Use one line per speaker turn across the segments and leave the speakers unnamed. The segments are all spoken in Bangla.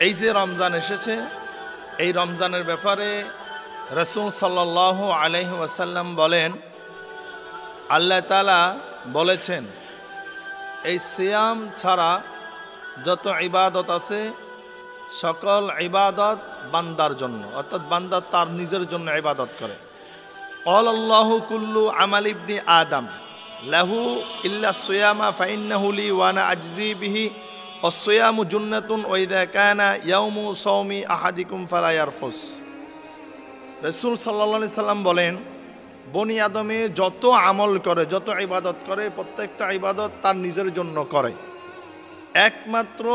এই যে রমজান এসেছে, এই রমজানের ব্যাপারে রাসূল সাল্লাল্লাহু আলাইহি ওয়াসাল্লাম বলেন, আল্লাহ তাআলা বলেছেন এই সিয়াম ছাড়া যত ইবাদত আছে সকল ইবাদত বান্দার জন্য, অর্থাৎ বান্দা তার নিজের জন্য ইবাদত করে। ক্বালাল্লাহু কুল্লু আমাল ইবনি আদম লাহু ইল্লা সিয়ামা ফাইন্নাহু লি ওয়া আনা আজজি বিহি ওয়াস-সিয়ামু জুন্নাতুন ওয়া ইযা কানা ইয়াউমু সাওমি আহাদিকুম ফালা ইয়ারফুস। রাসূল সাল্লাল্লাহু আলাইহি সাল্লাম বলেন, বনি আদমে যত আমল করে, যত ইবাদত করে, প্রত্যেকটা ইবাদত তার নিজের জন্য করে। একমাত্র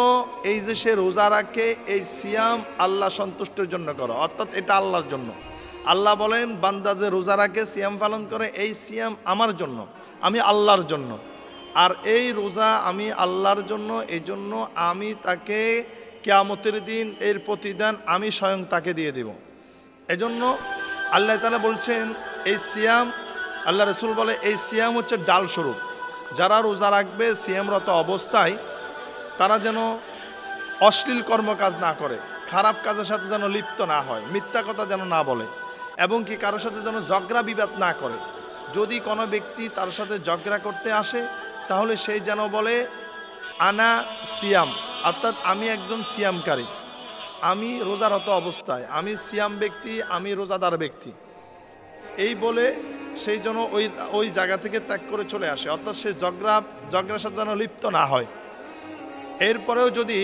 এই যে সে রোজা রাখে, এই সিয়াম আল্লাহ সন্তুষ্টির জন্য করে, অর্থাৎ এটা আল্লাহর জন্য। আল্লাহ বলেন, বান্দা যে রোজা রাখে, সিয়াম পালন করে, এই সিয়াম আমার জন্য, আমি আল্লাহর জন্য। আর এই রোজা আমি আল্লাহর জন্য, এই জন্য আমি তাকে কিয়ামতের দিন এর প্রতিদান আমি স্বয়ং তাকে দিয়ে দেব। এজন্য আল্লাহ তাআলা বলছেন এই সিয়াম, আল্লাহ রাসূল বলে এই সিয়াম হচ্ছে ডাল স্বরূপ। যারা রোজা রাখবে সিয়ামরত অবস্থায় তারা যেন অশ্লীল কর্মকাজ না করে, খারাপ কাজের সাথে যেন লিপ্ত না হয়, মিথ্যা কথা যেন না বলে, এবং কি কারোর সাথে যেন ঝগড়া বিবাদ না করে। যদি কোনো ব্যক্তি তার সাথে ঝগড়া করতে আসে তাহলে সেই যেন বলে আনা সিয়াম, অর্থাৎ আমি একজন সিয়ামকারী, আমি রোজারত অবস্থায়, আমি সিয়াম ব্যক্তি, আমি রোজাদার ব্যক্তি, এই বলে সেই জন্য ওই জায়গা থেকে ত্যাগ করে চলে আসে, অর্থাৎ সে ঝগড়ার সাথে যেন লিপ্ত না হয়। এরপরেও যদি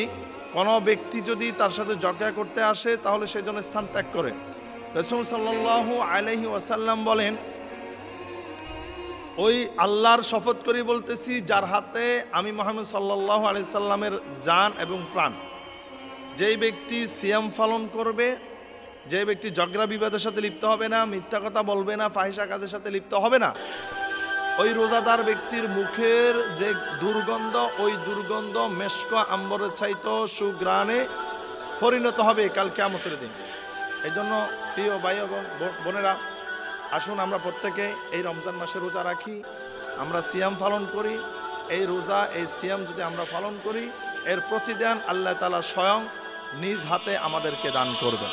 কোনো ব্যক্তি যদি তার সাথে ঝগড়া করতে আসে তাহলে সেই জন্য স্থান ত্যাগ করে। রাসূল সাল্লাল্লাহু আলাইহি ওয়াসাল্লাম বলেন, ওই আল্লাহর শপথ করে বলতেছি যার হাতে আমি মুহাম্মদ সাল্লাল্লাহু আলাইহি সাল্লামের জান এবং প্রাণ, যেই ব্যক্তি সিয়াম পালন করবে, যে ব্যক্তি ঝগড়া বিবাদের সাথে লিপ্ত হবে না, মিথ্যা কথা বলবে না, ফাহিশা কাজের সাথে লিপ্ত হবে না, ওই রোজাদার ব্যক্তির মুখের যে দুর্গন্ধ, ওই দুর্গন্ধ মেশক আম্বরের চাইতে সুঘ্রাণে পরিণত হবে কাল কিয়ামতের দিন। এই জন্য প্রিয় ভাই এবং বোনেরা, আসুন আমরা প্রত্যেকে এই রমজান মাসে রোজা রাখি, আমরা সিয়াম পালন করি। এই রোজা, এই সিয়াম যদি আমরা পালন করি, এর প্রতিদান আল্লাহ তাআলা স্বয়ং নিজ হাতে আমাদেরকে দান করবেন।